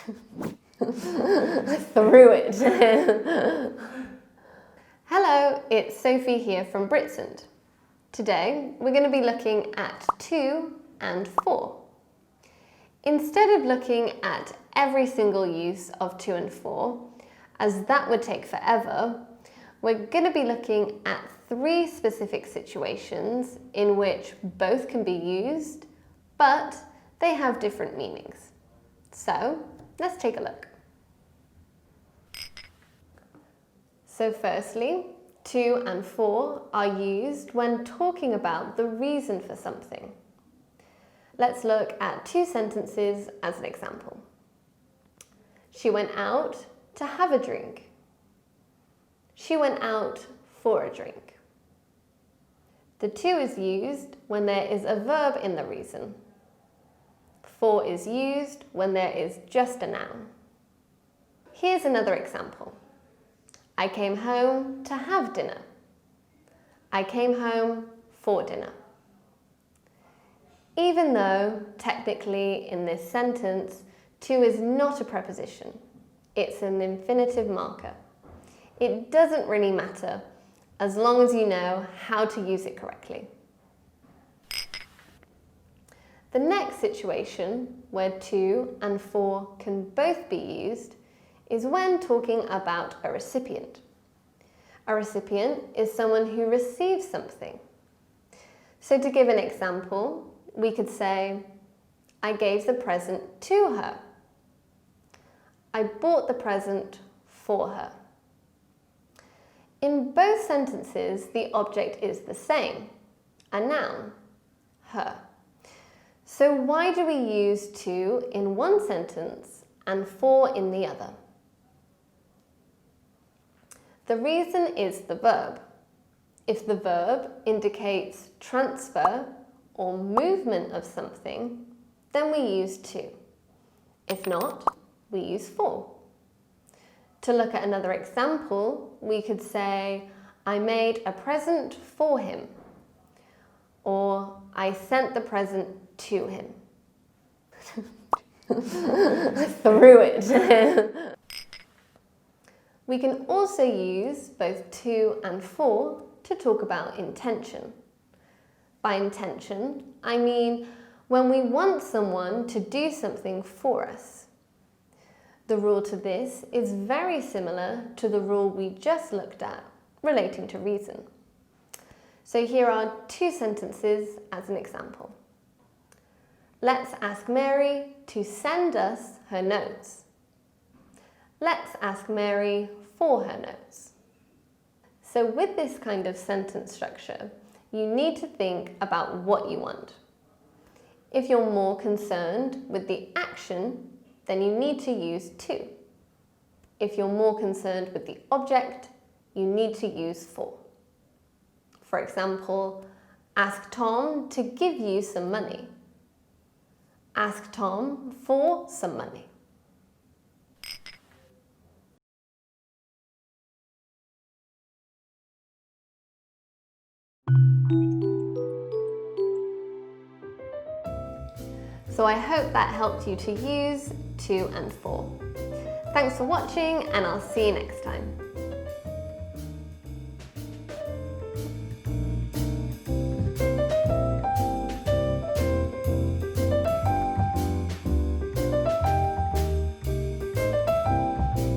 I threw it. Hello, it's Sophie here from Britcent. Today we're going to be looking at 2 and 4. Instead of looking at every single use of 2 and 4, as that would take forever, we're going to be looking at 3 specific situations in which both can be used, but they have different meanings. So let's take a look. So firstly, 2 and 4 are used when talking about the reason for something. Let's look at 2 sentences as an example. She went out to have a drink. She went out for a drink. The 2 is used when there is a verb in the reason. 4 is used when there is just a noun. Here's another example. I came home to have dinner. I came home for dinner. Even though, technically, in this sentence, 2 is not a preposition, it's an infinitive marker. It doesn't really matter, as long as you know how to use it correctly. The next situation, where 2 and 4 can both be used, is when talking about a recipient. A recipient is someone who receives something. So to give an example, we could say, I gave the present to her. I bought the present for her. In both sentences, the object is the same, a noun, her. So why do we use 2 in one sentence and 4 in the other? The reason is the verb. If the verb indicates transfer or movement of something, then we use 2. If not, we use 4. To look at another example, we could say, I made a present for him, or I sent the present to him. I threw it. We can also use both 2 and 4 to talk about intention. By intention, I mean when we want someone to do something for us. The rule to this is very similar to the rule we just looked at relating to reason. So here are 2 sentences as an example. Let's ask Mary to send us her notes. Let's ask Mary for her notes. So with this kind of sentence structure, you need to think about what you want. If you're more concerned with the action, then you need to use 2. If you're more concerned with the object, you need to use 4. For example, ask Tom to give you some money. Ask Tom for some money. So I hope that helped you to use 2 and 4. Thanks for watching, and I'll see you next time.